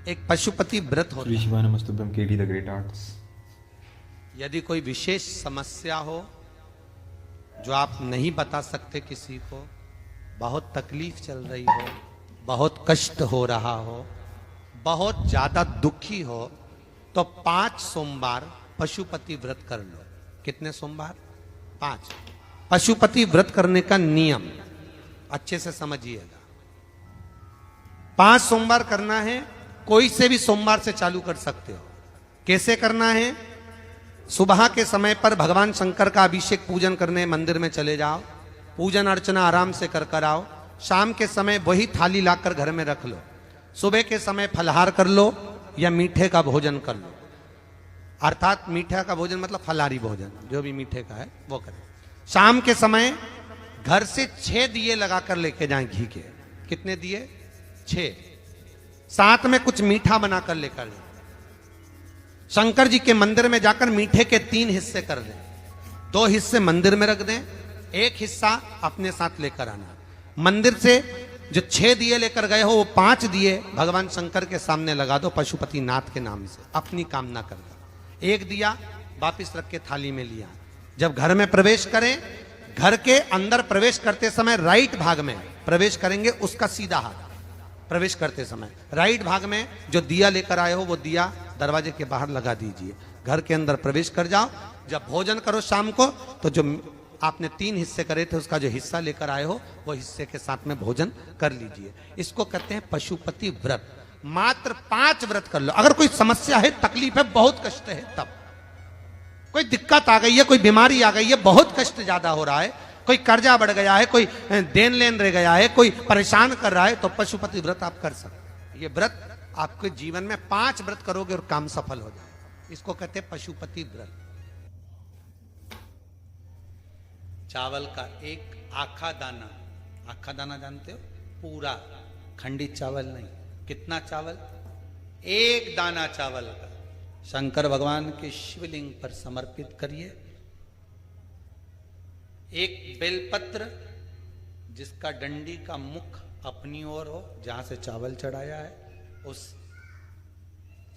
एक पशुपति व्रत होता है। शिवानमस्तुभ्यं केडी द ग्रेट आर्ट्स। यदि कोई विशेष समस्या हो जो आप नहीं बता सकते किसी को, बहुत तकलीफ चल रही हो, बहुत कष्ट हो रहा हो, बहुत ज्यादा दुखी हो, तो 5 सोमवार पशुपति व्रत कर लो। कितने सोमवार? 5। पशुपति व्रत करने का नियम अच्छे से समझिएगा। 5 सोमवार करना है। कोई से भी सोमवार से चालू कर सकते हो। कैसे करना है? सुबह के समय पर भगवान शंकर का अभिषेक पूजन करने मंदिर में चले जाओ, पूजन अर्चना आराम से कर आओ। शाम के समय वही थाली लाकर घर में रख लो। सुबह के समय फलहार कर लो या मीठे का भोजन कर लो। अर्थात मीठा का भोजन मतलब फलाहारी भोजन, जो भी मीठे का है वो करें। शाम के समय घर से 6 दिए लगाकर लेके जाएं घी के। कितने दिए? 6। साथ में कुछ मीठा बनाकर लेकर जाएं। शंकर जी के मंदिर में जाकर मीठे के 3 हिस्से कर दें। 2 हिस्से मंदिर में रख दें, 1 हिस्सा अपने साथ लेकर आना। मंदिर से जो 6 दिए लेकर गए हो, वो 5 दिए भगवान शंकर के सामने लगा दो पशुपति नाथ के नाम से, अपनी कामना कर दो। 1 दिया वापिस रख के थाली में लिया। जब घर में प्रवेश करें, घर के अंदर प्रवेश करते समय राइट भाग में प्रवेश करेंगे, उसका सीधा हाथ प्रवेश करते समय राइट भाग में जो दिया लेकर आए हो वो दिया दरवाजे के बाहर लगा दीजिए। घर के अंदर प्रवेश कर जाओ। जब भोजन करो शाम को, तो जो आपने 3 हिस्से करे थे उसका जो हिस्सा लेकर आए हो वो हिस्से के साथ में भोजन कर लीजिए। इसको कहते हैं पशुपति व्रत। मात्र 5 व्रत कर लो। अगर कोई समस्या है, तकलीफ है, बहुत कष्ट है, तब कोई दिक्कत आ गई है, कोई बीमारी आ गई है, बहुत कष्ट ज्यादा हो रहा है, कोई कर्जा बढ़ गया है, कोई देन लेन रह गया है, कोई परेशान कर रहा है, तो पशुपति व्रत आप कर सकते। ये व्रत आपके जीवन में 5 व्रत करोगे और काम सफल हो जाए। इसको कहते हैं पशुपति व्रत। चावल का एक आखा दाना, आखा दाना जानते हो? पूरा खंडित चावल नहीं। कितना चावल? 1 दाना चावल का शंकर भगवान के शिवलिंग पर समर्पित करिए। 1 बेलपत्र जिसका डंडी का मुख अपनी ओर हो, जहां से चावल चढ़ाया है, उस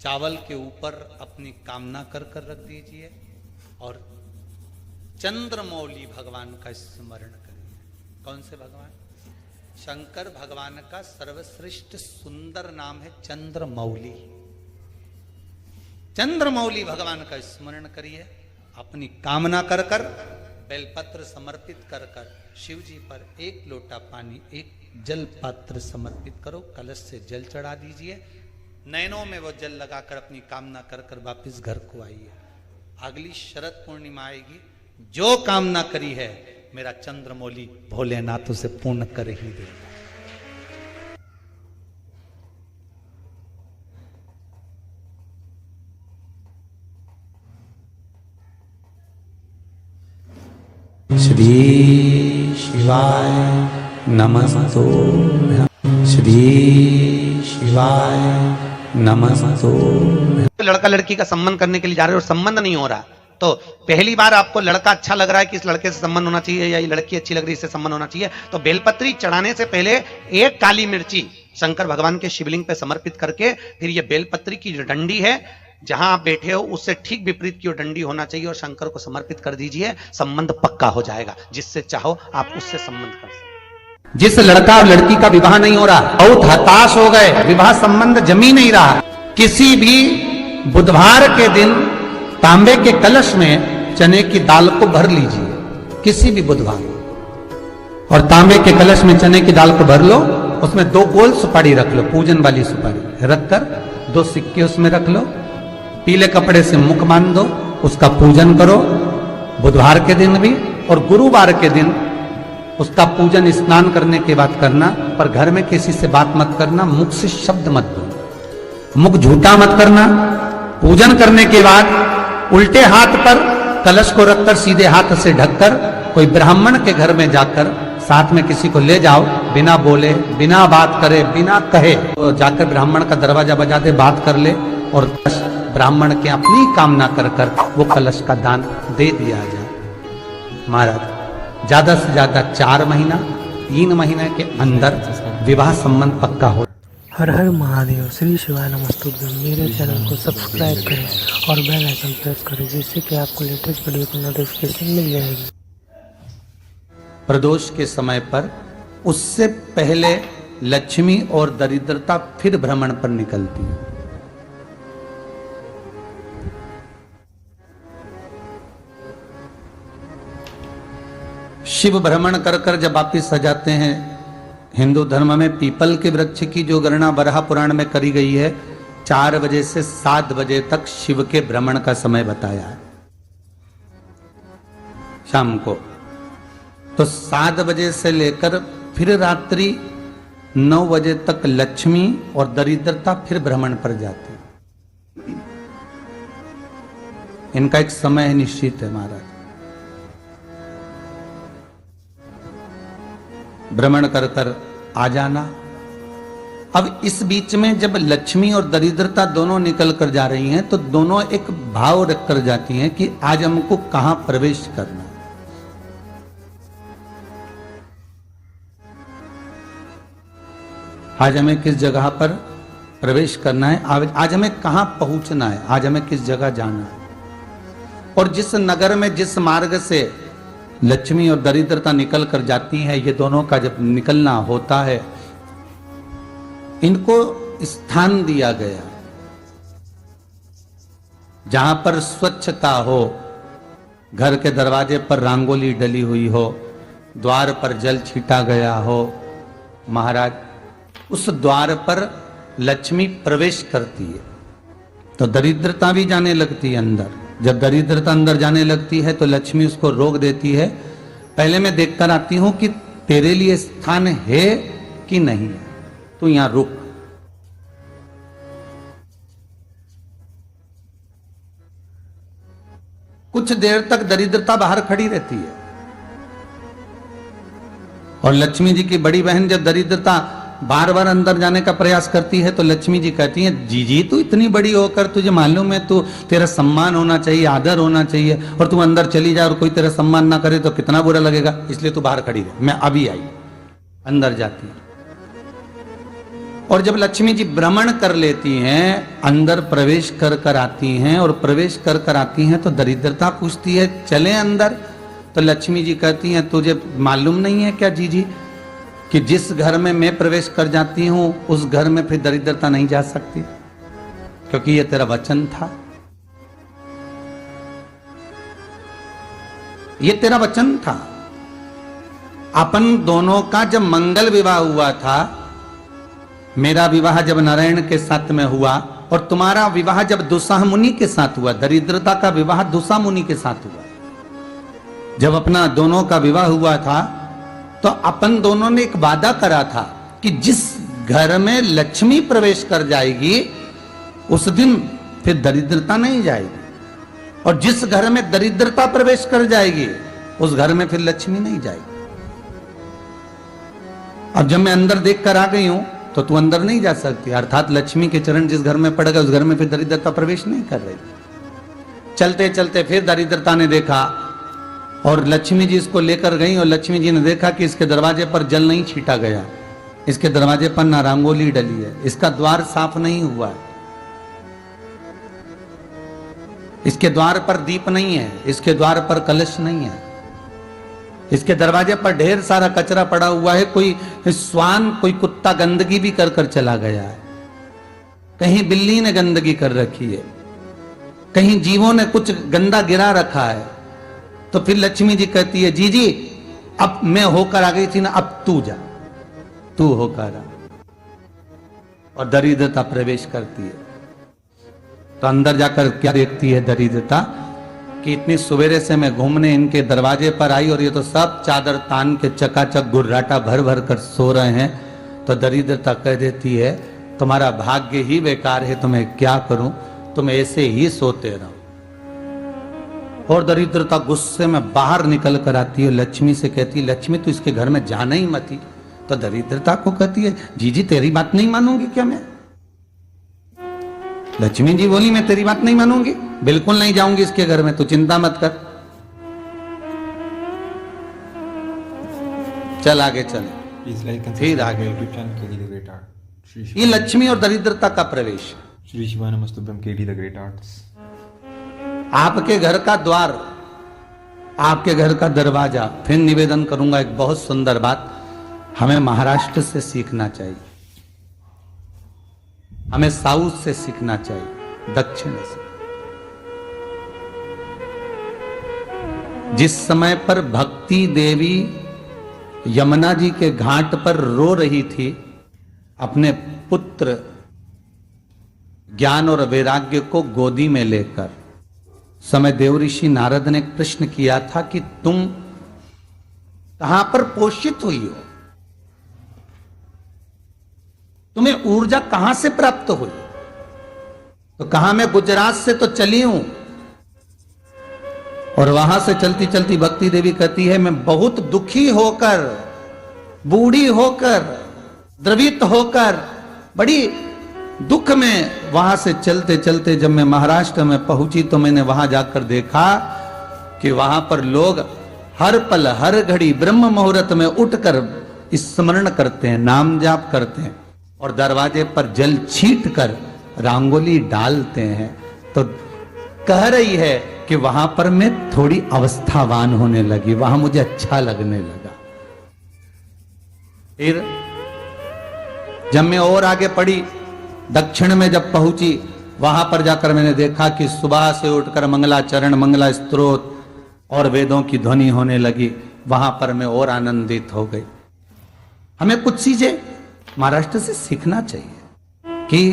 चावल के ऊपर अपनी कामना कर रख दीजिए और चंद्रमौली भगवान का स्मरण करिए। कौन से भगवान? शंकर भगवान का सर्वश्रेष्ठ सुंदर नाम है चंद्रमौली। चंद्रमौली भगवान का स्मरण करिए। अपनी कामना कर बेलपत्र समर्पित कर शिव जी पर 1 लोटा पानी, 1 जल पात्र समर्पित करो। कलश से जल चढ़ा दीजिए। नैनों में वो जल लगाकर अपनी कामना कर वापिस घर को आइए। अगली शरद पूर्णिमा आएगी। जो कामना करी है मेरा चंद्रमौली भोलेनाथ उसे पूर्ण कर ही देगा। श्री शिवाय नमस्तुभ्यं। श्री शिवाय नमस्तुभ्यं। लड़का लड़की का संबंध करने के लिए जा रहे हो और संबंध नहीं हो रहा, तो पहली बार आपको लड़का अच्छा लग रहा है कि इस लड़के से संबंध होना चाहिए, या ये लड़की अच्छी लग रही है इससे संबंध होना चाहिए, तो बेलपत्री चढ़ाने से पहले 1 काली मिर्ची शंकर भगवान के शिवलिंग पे समर्पित करके, फिर ये बेलपत्री की जो डंडी है जहां आप बैठे हो उससे ठीक विपरीत की डंडी होना चाहिए और शंकर को समर्पित कर दीजिए। संबंध पक्का हो जाएगा। जिससे चाहो आप उससे संबंध कर सकते। जिस लड़का और लड़की का विवाह नहीं हो रहा, बहुत हताश हो गए, विवाह संबंध जमी नहीं रहा, किसी भी बुधवार के दिन तांबे के कलश में चने की दाल को भर लीजिए। किसी भी बुधवार, और तांबे के कलश में चने की दाल को भर लो। उसमें 2 गोल सुपारी रख लो, पूजन वाली सुपारी रखकर 2 सिक्के उसमें रख लो। पीले कपड़े से मुख बांध दो, उसका पूजन करो बुधवार के दिन भी, और गुरुवार के दिन उसका पूजन स्नान करने के बाद करना। पर घर में किसी से बात मत करना, मुख से शब्द मत बोलो, मुख झूठा मत करना। पूजन करने के बाद उल्टे हाथ पर कलश को रखकर सीधे हाथ से ढककर कोई ब्राह्मण के घर में जाकर साथ में किसी को ले जाओ, बिना बोले, बिना बात करे, बिना कहे, तो जाकर ब्राह्मण का दरवाजा बजा दे, बात कर ले और ब्राह्मण के अपनी कामना कर वो कलश का दान दे दिया जाए। महाराज ज्यादा से ज्यादा 4 महीना 3 महीने के अंदर विवाह संबंध पक्का हो। हर हर महादेव। श्री शिवाय नमस्तुभ्यं। मेरे चैनल को सब्सक्राइब करें और बेल आइकन प्रेस करें, जिससे कि आपको लेटेस्ट वीडियो की नोटिफिकेशन मिल जाएगी। प्रदोष के समय पर उससे पहले लक्ष्मी और दरिद्रता फिर भ्रमण पर निकलती है। शिव भ्रमण कर कर जब वापिस आ जाते हैं, हिंदू धर्म में पीपल के वृक्ष की जो गणना वराह पुराण में करी गई है, 4 बजे से 7 बजे तक शिव के भ्रमण का समय बताया है शाम को। तो 7 बजे से लेकर फिर रात्रि 9 बजे तक लक्ष्मी और दरिद्रता फिर भ्रमण पर जाती है। इनका एक समय निश्चित है महाराज। भ्रमण कर कर आ जाना। अब इस बीच में जब लक्ष्मी और दरिद्रता दोनों निकल कर जा रही हैं, तो दोनों एक भाव रख कर जाती हैं कि आज हमको कहां प्रवेश करना है। आज हमें किस जगह पर प्रवेश करना है, आज हमें कहां पहुंचना है, आज हमें किस जगह जाना है। और जिस नगर में जिस मार्ग से लक्ष्मी और दरिद्रता निकल कर जाती हैं, ये दोनों का जब निकलना होता है, इनको स्थान दिया गया जहां पर स्वच्छता हो, घर के दरवाजे पर रंगोली डली हुई हो, द्वार पर जल छीटा गया हो। महाराज, उस द्वार पर लक्ष्मी प्रवेश करती है तो दरिद्रता भी जाने लगती है अंदर। जब दरिद्रता अंदर जाने लगती है तो लक्ष्मी उसको रोक देती है। पहले मैं देखकर आती हूं कि तेरे लिए स्थान है कि नहीं है, तू यहां रुक। कुछ देर तक दरिद्रता बाहर खड़ी रहती है और लक्ष्मी जी की बड़ी बहन जब दरिद्रता बार बार अंदर जाने का प्रयास करती है तो लक्ष्मी जी कहती हैं, जी तू इतनी बड़ी होकर तुझे मालूम है तू तेरा सम्मान होना चाहिए, आदर होना चाहिए, और तू अंदर चली जाए और कोई तेरा सम्मान ना करे तो कितना बुरा लगेगा, इसलिए तू बाहर खड़ी रहे। मैं अभी आई। अंदर जाती है और जब लक्ष्मी जी भ्रमण कर लेती हैं, अंदर प्रवेश कर कर आती हैं और प्रवेश कर कर आती हैं तो दरिद्रता पूछती है चले अंदर। तो लक्ष्मी जी कहती हैं, तुझे मालूम नहीं है क्या जी कि जिस घर में मैं प्रवेश कर जाती हूं उस घर में फिर दरिद्रता नहीं जा सकती, क्योंकि ये तेरा वचन था, ये तेरा वचन था। अपन दोनों का जब मंगल विवाह हुआ था, मेरा विवाह जब नारायण के साथ में हुआ और तुम्हारा विवाह जब दुसाह मुनि के साथ हुआ, दरिद्रता का विवाह दुसा मुनि के साथ हुआ। जब अपना दोनों का विवाह हुआ था तो अपन दोनों ने एक वादा करा था कि जिस घर में लक्ष्मी प्रवेश कर जाएगी उस दिन फिर दरिद्रता नहीं जाएगी, और जिस घर में दरिद्रता प्रवेश कर जाएगी उस घर में फिर लक्ष्मी नहीं जाएगी। अब जब मैं अंदर देख कर आ गई हूं तो तू अंदर नहीं जा सकती, अर्थात लक्ष्मी के चरण जिस घर में पड़ गए उस घर में फिर दरिद्रता प्रवेश नहीं कर रही। चलते चलते फिर दरिद्रता ने देखा और लक्ष्मी जी इसको लेकर गई और लक्ष्मी जी ने देखा कि इसके दरवाजे पर जल नहीं छीटा गया, इसके दरवाजे पर ना रंगोली डली है, इसका द्वार साफ नहीं हुआ है, इसके द्वार पर दीप नहीं है, इसके द्वार पर कलश नहीं है, इसके दरवाजे पर ढेर सारा कचरा पड़ा हुआ है, कोई स्वान कोई कुत्ता गंदगी भी कर कर चला गया है, कहीं बिल्ली ने गंदगी कर रखी है, कहीं जीवों ने कुछ गंदा गिरा रखा है। तो फिर लक्ष्मी जी कहती है, जी अब मैं होकर आ गई थी ना, अब तू जा, तू होकर आ। और दरिद्रता प्रवेश करती है। तो अंदर जाकर क्या देखती है दरिद्रता कि इतनी सवेरे से मैं घूमने इनके दरवाजे पर आई और ये तो सब चादर तान के चकाचक गुर्राटा भर भर कर सो रहे हैं। तो दरिद्रता कह देती है, तुम्हारा भाग्य ही बेकार है, तुम्हें क्या करूं, तुम ऐसे ही सोते रहो। और दरिद्रता गुस्से में बाहर निकल कर आती है, लक्ष्मी से कहती है, लक्ष्मी तू इसके घर में जाना ही मत ही। तो दरिद्रता को कहती है, जी तेरी बात नहीं मानूंगी क्या मैं? लक्ष्मी जी बोली, मैं तेरी बात नहीं मानूंगी, बिल्कुल नहीं जाऊंगी इसके घर में, तू चिंता मत कर, चल आगे चल। Please like and फिर subscribe आगे। my YouTube channel, Kelly the Great Art. ये लक्ष्मी और दरिद्रता का प्रवेश है। श्री शिवाय नमस्तुभ्यम केडी द ग्रेट आर्ट्स। आपके घर का द्वार, आपके घर का दरवाजा। फिर निवेदन करूंगा एक बहुत सुंदर बात, हमें महाराष्ट्र से सीखना चाहिए, हमें साउथ से सीखना चाहिए, दक्षिण से। जिस समय पर भक्ति देवी यमुना जी के घाट पर रो रही थी अपने पुत्र ज्ञान और वैराग्य को गोदी में लेकर, समय देवऋषि नारद ने प्रश्न किया था कि तुम कहां पर पोषित हुई हो, तुम्हें ऊर्जा कहां से प्राप्त हुई? तो कहा मैं गुजरात से तो चली हूं। और वहां से चलती चलती भक्ति देवी कहती है मैं बहुत दुखी होकर, बूढ़ी होकर, द्रवित होकर, बड़ी दुख में वहां से चलते चलते जब मैं महाराष्ट्र में पहुंची तो मैंने वहां जाकर देखा कि वहां पर लोग हर पल हर घड़ी ब्रह्म मुहूर्त में उठकर स्मरण करते हैं, नाम जाप करते हैं और दरवाजे पर जल छीट कर रंगोली डालते हैं। तो कह रही है कि वहां पर मैं थोड़ी अवस्थावान होने लगी, वहां मुझे अच्छा लगने लगा। फिर जब मैं और आगे पढ़ी, दक्षिण में जब पहुंची, वहां पर जाकर मैंने देखा कि सुबह से उठकर मंगलाचरण, मंगला स्तोत्र और वेदों की ध्वनि होने लगी। वहां पर मैं और आनंदित हो गई। हमें कुछ चीजें महाराष्ट्र से सीखना चाहिए कि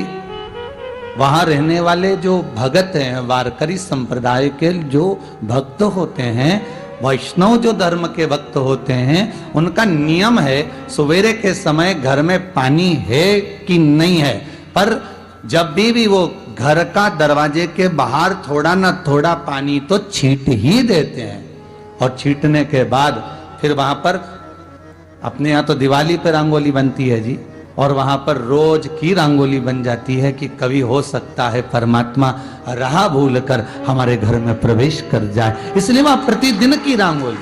वहां रहने वाले जो भगत हैं, वारकरी संप्रदाय के जो भक्त होते हैं, वैष्णव जो धर्म के भक्त होते हैं, उनका नियम है सवेरे के समय घर में पानी है कि नहीं है, पर जब भी वो घर का दरवाजे के बाहर थोड़ा ना थोड़ा पानी तो छींट ही देते हैं। और छींटने के बाद फिर वहां पर अपने यहाँ तो दिवाली पर रंगोली बनती है जी, और वहां पर रोज की रंगोली बन जाती है कि कभी हो सकता है परमात्मा राह भूल कर हमारे घर में प्रवेश कर जाए, इसलिए वहां प्रतिदिन की रंगोली,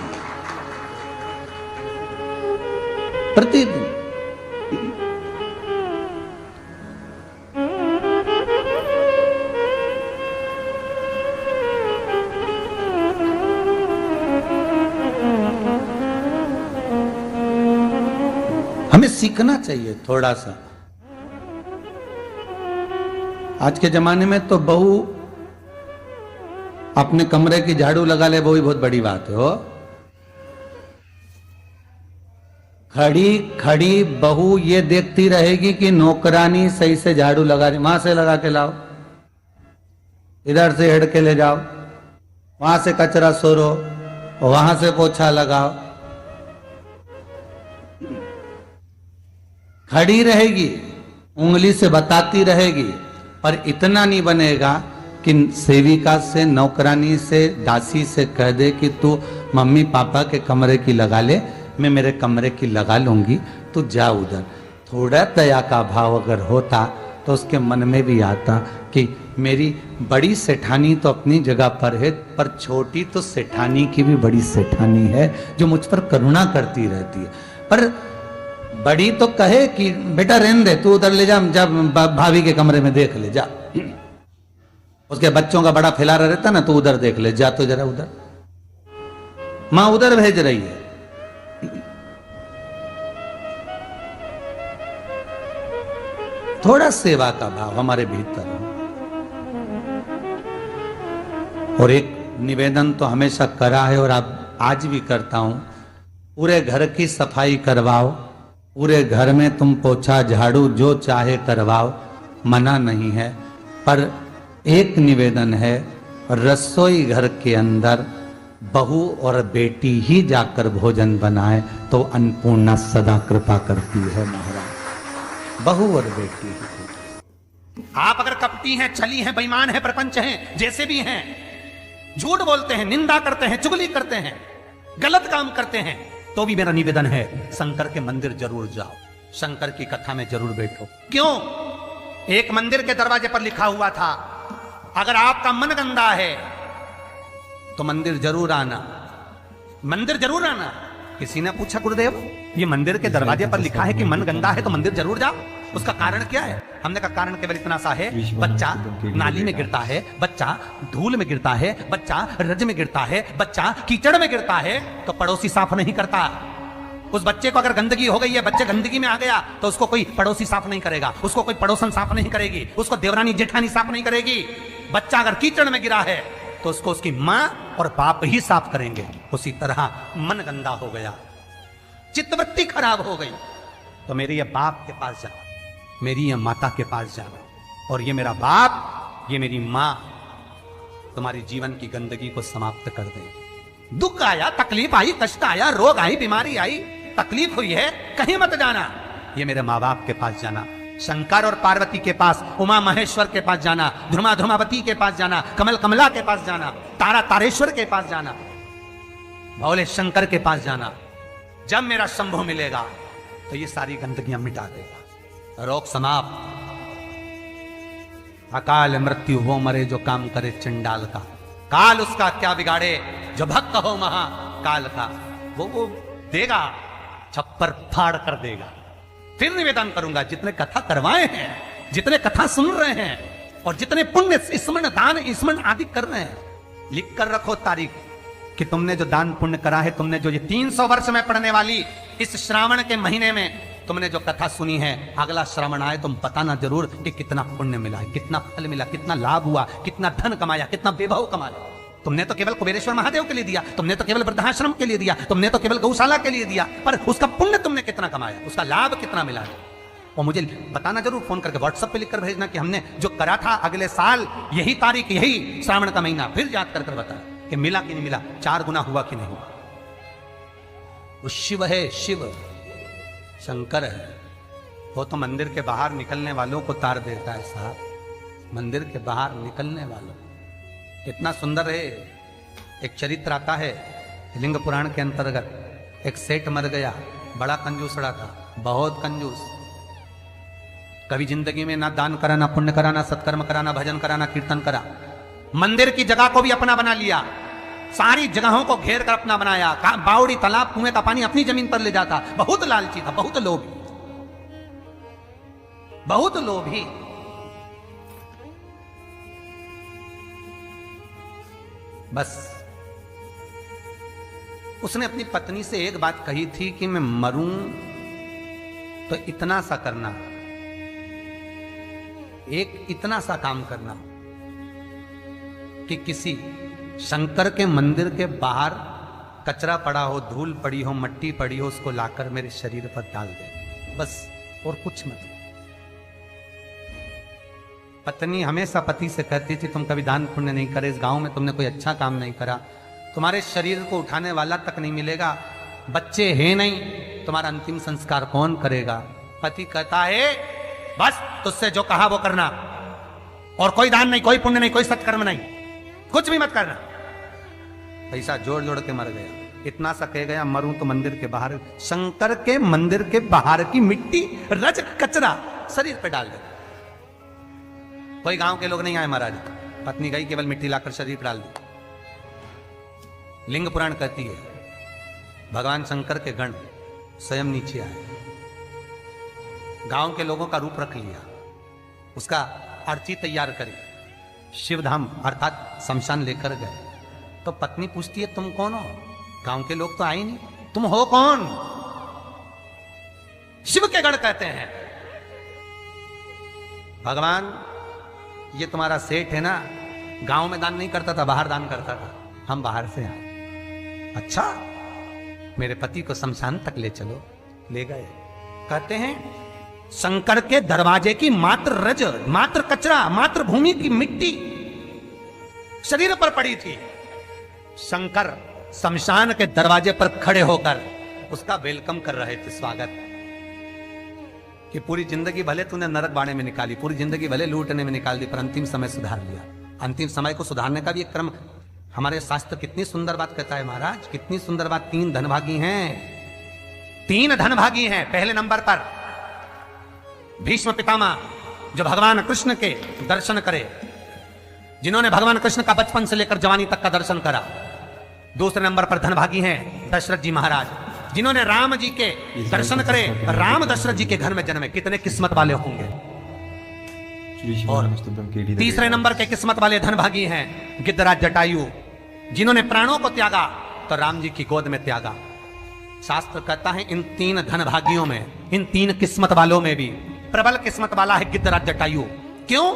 प्रतिदिन। हमें सीखना चाहिए थोड़ा सा। आज के जमाने में तो बहू अपने कमरे की झाड़ू लगा ले, वो ही बहुत बड़ी बात है। हो खड़ी खड़ी बहू ये देखती रहेगी कि नौकरानी सही से झाड़ू लगा रही, वहां से लगा के लाओ, इधर से हेड़ के ले जाओ, वहां से कचरा सोरो, वहां से पोछा लगाओ। खड़ी रहेगी, उंगली से बताती रहेगी, पर इतना नहीं बनेगा कि सेविका से, नौकरानी से, दासी से कह दे कि तू मम्मी पापा के कमरे की लगा ले, मैं मेरे कमरे की लगा लूंगी, तू जा उधर। थोड़ा दया का भाव अगर होता तो उसके मन में भी आता कि मेरी बड़ी सेठानी तो अपनी जगह पर है, पर छोटी तो सेठानी की भी बड़ी सेठानी है जो मुझ पर करुणा करती रहती है। पर बड़ी तो कहे कि बेटा रहने दे, तू उधर ले जा, जब भाभी के कमरे में देख ले जा। उसके बच्चों का बड़ा फैलारा रहता ना, तू उधर देख ले जा, तो जरा उधर, मां उधर भेज रही है। थोड़ा सेवा का भाव हमारे भीतर हो। और एक निवेदन तो हमेशा करा है और अब आज भी करता हूं, पूरे घर की सफाई करवाओ, पूरे घर में तुम पोछा झाड़ू जो चाहे करवाओ, मना नहीं है। पर एक निवेदन है, रसोई घर के अंदर बहू और बेटी ही जाकर भोजन बनाए तो अन्नपूर्णा सदा कृपा करती है महाराज। बहू और बेटी ही। आप अगर कपटी हैं, छली हैं, बेईमान हैं, प्रपंच हैं, जैसे भी हैं, झूठ बोलते हैं, निंदा करते हैं, चुगली करते हैं, गलत काम करते हैं, तो भी मेरा निवेदन है शंकर के मंदिर जरूर जाओ, शंकर की कथा में जरूर बैठो। क्यों? एक मंदिर के दरवाजे पर लिखा हुआ था, अगर आपका मन गंदा है तो मंदिर जरूर आना, मंदिर जरूर आना। किसी ने पूछा गुरुदेव ये मंदिर के दरवाजे पर लिखा है कि मन गंदा है तो मंदिर जरूर जाओ, उसका कारण क्या है? हमने कहा कारण केवल इतना सा है, बच्चा नाली में गिरता है, बच्चा धूल में गिरता है, बच्चा रज में गिरता है, बच्चा कीचड़ में गिरता है, तो पड़ोसी साफ नहीं करता। उस बच्चे को अगर गंदगी हो गई है, बच्चे गंदगी में आ गया, तो उसको कोई पड़ोसी साफ नहीं करेगा, उसको कोई पड़ोसन साफ नहीं करेगी, उसको देवरानी जेठानी साफ नहीं करेगी। बच्चा अगर कीचड़ में गिरा है तो उसको उसकी मां और बाप ही साफ करेंगे। उसी तरह मन गंदा हो गया, चित्तवृत्ति खराब हो गई, तो मेरे ये बाप के पास जाना, मेरी ये माता के पास जाना, और ये मेरा बाप, ये मेरी मां तुम्हारी जीवन की गंदगी को समाप्त कर देंगे। दुख आया, तकलीफ आई, कष्ट आया, रोग आई, बीमारी आई, तकलीफ हुई है, कहीं मत जाना, ये मेरे माँ बाप के पास जाना। शंकर और पार्वती के पास, उमा महेश्वर के पास जाना, ध्रुमा ध्रुमावती के पास जाना, कमल कमला के पास जाना, तारा तारेश्वर के पास जाना, भोले शंकर के पास जाना। जब मेरा शंभु मिलेगा तो ये सारी गंदगियां मिटा देगा। रोग समाप्त। अकाल मृत्यु वो मरे जो काम करे चंडाल का, काल उसका क्या बिगाड़े जो भक्त हो महा काल का। वो देगा, छप्पर फाड़ कर देगा। फिर निवेदन करूंगा, जितने कथा करवाए हैं, जितने कथा सुन रहे हैं, और जितने पुण्य स्मरण दान स्मरण आदि कर रहे हैं, लिख कर रखो तारीख कि तुमने जो दान पुण्य करा है, तुमने जो ये 300 वर्ष में पढ़ने वाली इस श्रावण के महीने में तुमने जो कथा सुनी है, अगला श्रावण आए तुम बताना जरूर कि कितना पुण्य मिला है, कितना फल मिला, कितना लाभ हुआ, कितना धन कमाया, कितना वैभव कमाया। तुमने तो केवल कुबेरेश्वर महादेव के लिए दिया, तुमने तो केवल वृद्धाश्रम के लिए दिया, तुमने तो केवल गौशाला के लिए दिया, पर उसका पुण्य तुमने कितना कमाया, उसका लाभ कितना मिला है, और मुझे बताना जरूर। फोन करके व्हाट्सएप पे लिखकर भेजना कि हमने जो करा था अगले साल यही तारीख, यही श्रावण का महीना, फिर याद कर बता कि मिला कि नहीं मिला, 4 गुना हुआ कि नहीं हुआ। वो शिव है, शिव शंकर है। वो तो मंदिर के बाहर निकलने वालों को तार देता है साहब, मंदिर के बाहर निकलने वालों। कितना सुंदर है। एक चरित्र आता है लिंग पुराण के अंतर्गत। एक सेठ मर गया, बड़ा कंजूसड़ा था, बहुत कंजूस। कभी जिंदगी में ना दान करा, ना पुण्य करा, ना सत्कर्म करा, ना भजन करा, ना कीर्तन करा। मंदिर की जगह को भी अपना बना लिया, सारी जगहों को घेर कर अपना बनाया। बावड़ी, तालाब, कुएं का पानी अपनी जमीन पर ले जाता। बहुत लालची था, बहुत लोभी, बहुत लोभी। बस उसने अपनी पत्नी से एक बात कही थी कि मैं मरूं तो इतना सा करना, एक इतना सा काम करना कि किसी शंकर के मंदिर के बाहर कचरा पड़ा हो, धूल पड़ी हो, मट्टी पड़ी हो, उसको लाकर मेरे शरीर पर डाल दे, बस, और कुछ मत। पत्नी हमेशा पति से कहती थी तुम कभी दान पुण्य नहीं करे, इस गांव में तुमने कोई अच्छा काम नहीं करा, तुम्हारे शरीर को उठाने वाला तक नहीं मिलेगा, बच्चे हैं नहीं, तुम्हारा अंतिम संस्कार कौन करेगा। पति कहता है बस तुझसे जो कहा वो करना, और कोई दान नहीं, कोई पुण्य नहीं, कोई सत्कर्म नहीं, कुछ भी मत करना। पैसा जोड़ जोड़ के मर गया। इतना सा कह गया मरूं तो मंदिर के बाहर, शंकर के मंदिर के बाहर की मिट्टी, रज, कचरा शरीर पे डाल दे। कोई गांव के लोग नहीं आए महाराज, पत्नी गई, केवल मिट्टी लाकर शरीर पर डाल दी। लिंग पुराण कहती है भगवान शंकर के गण स्वयं नीचे आए, गांव के लोगों का रूप रख लिया, उसका अर्थी तैयार करी, शिवधाम अर्थात शमशान लेकर गए। तो पत्नी पूछती है तुम कौन हो? गांव के लोग तो आए नहीं, तुम हो कौन? शिव के गण कहते हैं भगवान ये तुम्हारा सेठ है ना, गांव में दान नहीं करता था, बाहर दान करता था, हम बाहर से आए। अच्छा, मेरे पति को शमशान तक ले चलो। ले गए। कहते हैं शंकर के दरवाजे की मात्र रज, मात्र कचरा, मात्र भूमि की मिट्टी शरीर पर पड़ी थी। शंकर शमशान के दरवाजे पर खड़े होकर उसका वेलकम कर रहे थे, स्वागत, कि पूरी जिंदगी भले तूने नरक बाड़े में निकाली, पूरी जिंदगी भले लूटने में निकाल दी, पर अंतिम समय सुधार लिया। अंतिम समय को सुधारने का भी एक क्रम हमारे शास्त्र कितनी सुंदर बात कहता है महाराज, कितनी सुंदर बात। 3 धनभागी हैं, 3 धनभागी हैं। पहले नंबर पर भीष्म पितामह, जो भगवान कृष्ण के दर्शन करे, जिन्होंने भगवान कृष्ण का बचपन से लेकर जवानी तक का दर्शन करा। दूसरे नंबर पर धनभागी हैं दशरथ जी महाराज, जिन्होंने राम जी के दर्शन करे, राम दशरथ जी के घर में जन्मे, कितने किस्मत वाले होंगे। श्री शिवाय नमस्तुभ्यं केडी द तीसरे नंबर के किस्मत वाले धनभागी हैं गिद्धराज जटायु, जिन्होंने प्राणों को त्यागा तो राम जी की गोद में त्यागा। शास्त्र कहता है इन 3 धनभागियों में, इन 3 किस्मत वालों में भी प्रबल किस्मत वाला है गिद्धराज जटायु। क्यों?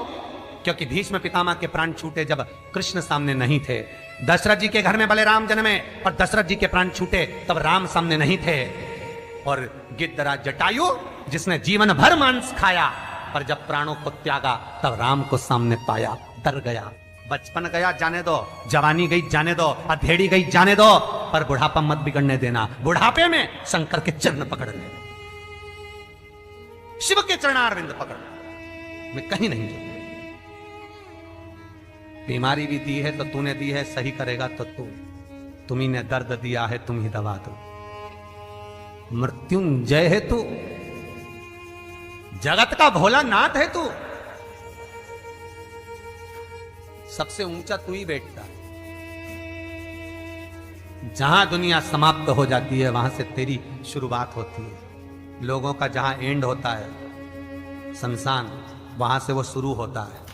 क्योंकि भीष्म पितामह के प्राण छूटे जब कृष्ण सामने नहीं थे। दशरथ जी के घर में बलराम जन्मे और दशरथ जी के प्राण छूटे तब राम सामने नहीं थे। और गिद्धराज जटायु जिसने जीवन भर मांस खाया पर जब प्राणों को त्यागा तब राम को सामने पाया, डर गया। बचपन गया जाने दो, जवानी गई जाने दो, अधेड़ी गई जाने दो, पर बुढ़ापा मत बिगड़ने देना। बुढ़ापे में शंकर के चरण पकड़ ले, शिव के चरणारविंद पकड़, मैं कहीं नहीं जाऊंगा। बीमारी भी दी है तो तूने दी है, सही करेगा तो तुम्ही ने दर्द दिया है, तुम ही दवा दो। मृत्युंजय है तू, जगत का भोलानाथ है तू, सबसे ऊंचा तू ही बैठता। जहां दुनिया समाप्त हो जाती है वहां से तेरी शुरुआत होती है। लोगों का जहां एंड होता है शमशान, वहां से वो शुरू होता है।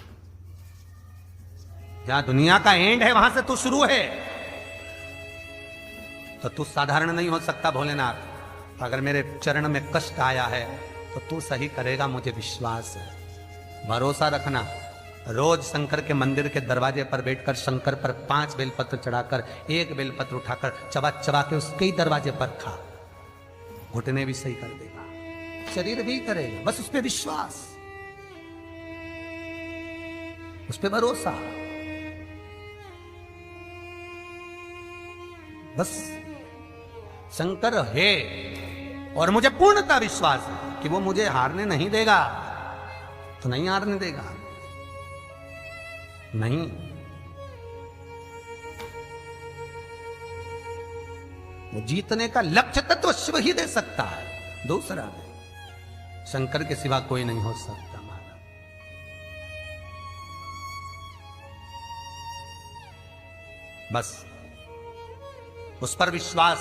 जहां दुनिया का एंड है वहां से तू शुरू है। तो तू साधारण नहीं हो सकता भोलेनाथ। अगर मेरे चरण में कष्ट आया है तो तू सही करेगा, मुझे विश्वास है। भरोसा रखना। रोज शंकर के मंदिर के दरवाजे पर बैठकर शंकर पर 5 बेलपत्र चढ़ाकर 1 बेलपत्र उठाकर चबा चबा के उसके ही दरवाजे पर खा, घुटने भी सही कर देगा, शरीर भी करेगा। बस उस पर विश्वास, उस पर भरोसा। बस शंकर है और मुझे पूर्णता विश्वास है कि वो मुझे हारने नहीं देगा। तो नहीं हारने देगा, नहीं। वो जीतने का लक्ष्य तत्व शिव ही दे सकता है, दूसरा नहीं। शंकर के सिवा कोई नहीं हो सकता महाराज। बस उस पर विश्वास